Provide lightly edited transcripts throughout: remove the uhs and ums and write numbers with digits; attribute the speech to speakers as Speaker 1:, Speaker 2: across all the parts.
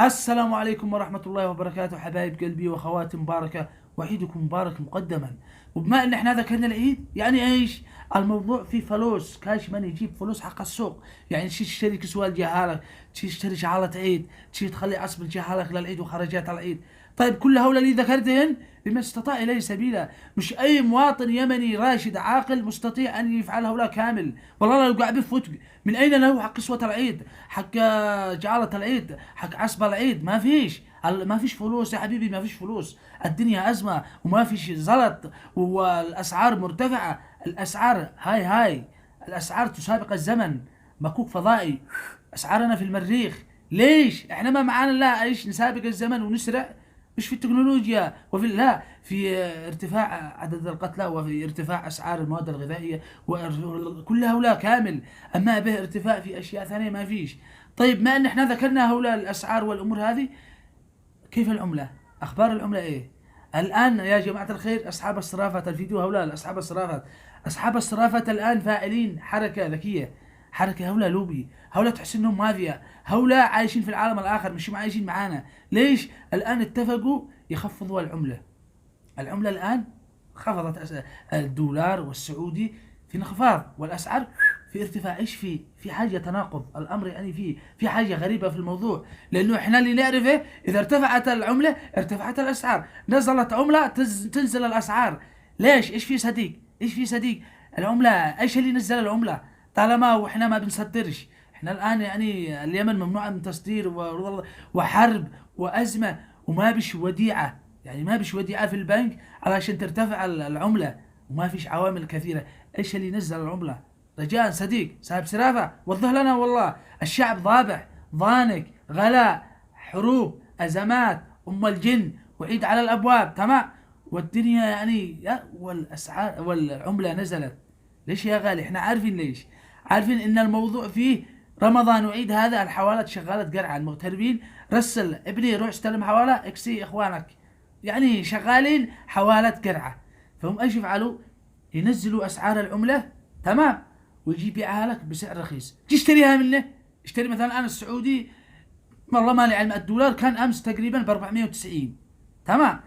Speaker 1: السلام عليكم ورحمة الله وبركاته، حبايب قلبي وأخواتي مباركة، وعيدكم مبارك مقدما. وبما إن إحنا ذكرنا العيد، يعني إيش؟ الموضوع فيه فلوس، كاش ماني، يجيب فلوس حق السوق. يعني تشي تشتري كسوة جهالك، تشي تشتري شعارة عيد، تشي تخلي عصب جهالك للعيد وخرجات العيد. طيب كل هؤلاء اللي ذكرتهن بما استطاع إليه سبيلا. مش أي مواطن يمني راشد عاقل مستطيع أن يفعل هؤلاء كامل. والله لو قاعد بفوت، من أين له حق كسوة العيد، حق جعلة العيد، حق عصب العيد؟ ما فيش فلوس يا حبيبي، ما فيش فلوس. الدنيا أزمة وما فيش زلط، والأسعار مرتفعة. الأسعار هاي الأسعار تسابق الزمن. مكوك فضائي، أسعارنا في المريخ. ليش احنا ما معانا؟ لا، ايش نسابق الزمن ونسرع؟ مش في التكنولوجيا وفي لا في ارتفاع عدد القتلى، وفي ارتفاع اسعار المواد الغذائيه، وكل هؤلاء كامل. اما به ارتفاع في اشياء ثانيه ما فيش. طيب ما ان احنا ذكرنا هؤلاء الاسعار والامور هذه، كيف العمله؟ اخبار العمله ايه الان يا جماعه الخير؟ اصحاب الصرافه، الفيديو هؤلاء اصحاب الصرافه، اصحاب الصرافه الان فاعلين حركه ذكيه، حركه. هؤلاء لوبي، هؤلاء تحس انهم مافيا، هؤلاء عايشين في العالم الاخر، مش عايشين معانا. ليش؟ الان اتفقوا يخفضوا العمله. العمله الان خفضت، الدولار والسعودي في انخفاض، والاسعار في ارتفاع. ايش في حاجه تناقض الامر، يعني في حاجه غريبه في الموضوع. لانه احنا اللي نعرفه، اذا ارتفعت العمله ارتفعت الاسعار، نزلت عمله تنزل الاسعار. ليش؟ ايش في صديق؟ ايش في صديق؟ العمله، ايش اللي نزل العمله؟ طالما واحنا ما بنصدرش. احنا الان يعني اليمن ممنوعه من تصدير، وحرب وازمه، وما بش وديعه. يعني ما بش وديعه في البنك علشان ترتفع العمله، وما فيش عوامل كثيره. ايش اللي نزل العمله؟ رجاء صديق صاحب سرافة، وضح لنا. والله الشعب ضابع، ضانك، غلاء، حروب، أزمات، أم الجن، وعيد على الأبواب، تمام. والدنيا يعني والأسعار والعملة نزلت. ليش يا غالي؟ احنا عارفين ليش. عارفين ان الموضوع فيه رمضان وعيد. هذا الحوالات شغالة قرعة، المغتربين رسل ابني روح استلم حوالة اكسي اخوانك، يعني شغالين حوالات قرعة. فهم ايش يفعلوا؟ ينزلوا اسعار العملة، تمام، ويجي يبيعها لك بسعر رخيص، تشتريها منه. اشتري مثلا الان السعودي، والله ما لي علم، الدولار كان امس تقريبا ب 490، تمام.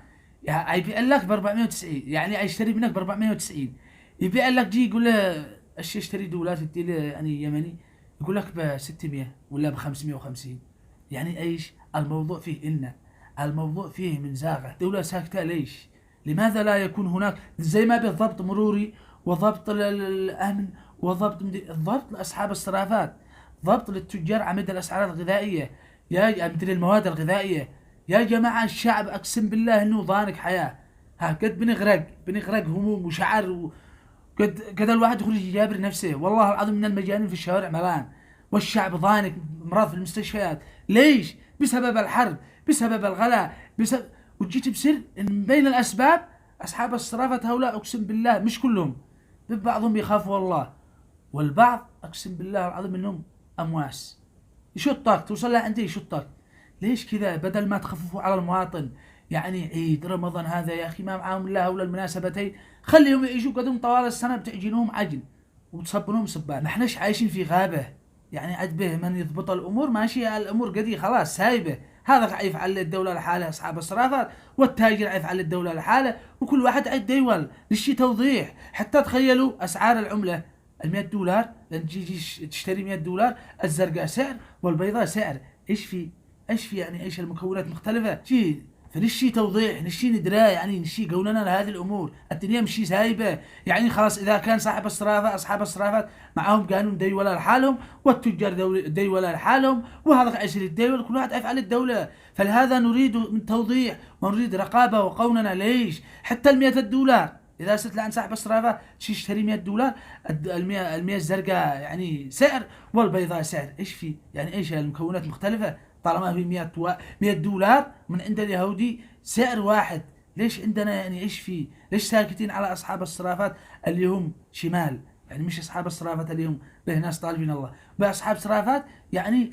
Speaker 1: يبيع لك ب 490، يعني يشتري منك ب 490، يبيع لك. جي يقول له ايش اشتري دولار تدي له يعني يمني، يقول لك ب 600 ولا ب 550. يعني ايش الموضوع فيه؟ ان الموضوع فيه من زاغه، دوله ساكته. ليش؟ لماذا لا يكون هناك زي ما به ضبط مروري، وضبط الامن، وضبط الضبط لاصحاب الصرافات، ضبط للتجار عمد الاسعار الغذائيه، يا مثل المواد الغذائيه. يا جماعه الشعب اقسم بالله انه ضانك حياه. قد بنغرق هموم وشعر، قد الواحد يخرج يجابر نفسه. والله العظيم من المجانين في الشوارع ملان، والشعب ضانك، مرض في المستشفيات. ليش؟ بسبب الحرب، بسبب الغلاء، بسبب. وجيت بسر ان من بين الاسباب اصحاب الصرافه هؤلاء، اقسم بالله مش كلهم، بعضهم يخافوا الله، والبعض اقسم بالله العظيم انهم امواس. يشطك توصل له عندي يشطك. ليش كذا؟ بدل ما تخففوا على المواطن. يعني عيد رمضان هذا يا اخي ما معاهم الا هؤلاء المناسبتين، خليهم يعيشوا قدهم طوال السنه، بتعجنوهم عجن وتصبنوهم صبان. ما احناش عايشين في غابه، يعني عد به من يضبط الامور. ماشي الامور قدي خلاص سايبه، هذا يفعل الدوله لحاله اصحاب الصرافات، والتاجر يفعل الدوله لحاله، وكل واحد عد ديول. للشي توضيح، حتى تخيلوا اسعار العمله. ال 100 دولار لان تجي تشتري 100 دولار، الزرقاء سعر والبيضاء سعر. ايش في يعني ايش المكونات مختلفه شي. فنشي توضيح، نشي ندرى، يعني نشي قولنا لهذه الامور. الدنيا مشي سايبه. يعني خلاص اذا كان صاحب الصرافه، اصحاب الصرافات معاهم قانون ديوله لحالهم، والتجار ديوله لحالهم، وهذا عشر الدول، كل واحد يفعل الدوله. فلهذا نريد من توضيح، ونريد رقابه وقوننا. ليش؟ حتى ال 100 دولار اذا صرت لعند صاحب الصرافه تشتري 100 دولار، المياه الزرقاء يعني سعر، والبيضاء سعر. ايش في يعني ايش المكونات مختلفه؟ طالما في 100 دولار من عند اليهودي سعر واحد. ليش عندنا يعني ايش في؟ ليش ساكتين على اصحاب الصرافات اللي هم شمال؟ يعني مش اصحاب الصرافات اللي هم به ناس طالبين الله، باصحاب صرافات يعني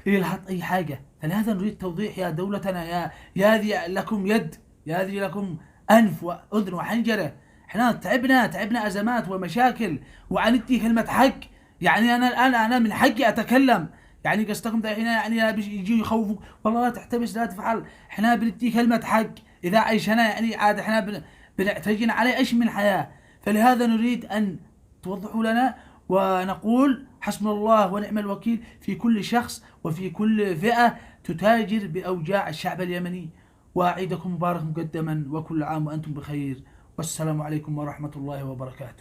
Speaker 1: يلحط اي حاجه. فلهذا نريد توضيح يا دولتنا، يا ذي لكم يد، يا ذي لكم انف واذن وحنجره. احنا تعبنا ازمات ومشاكل، وعندي كلمه حق. يعني انا الان من حقي اتكلم. يعني قصدكم هنا يعني بيجوا يخوفوك، والله لا تحتبس لا تفعل، احنا بندي كلمة حق، إذا عيشنا يعني عاد احنا بنعتجن عليه ايش من حياة. فلهذا نريد أن توضحوا لنا، ونقول حسبنا الله ونعم الوكيل في كل شخص وفي كل فئة تتاجر بأوجاع الشعب اليمني. وأعيدكم مبارك مقدما، وكل عام وأنتم بخير، والسلام عليكم ورحمة الله وبركاته.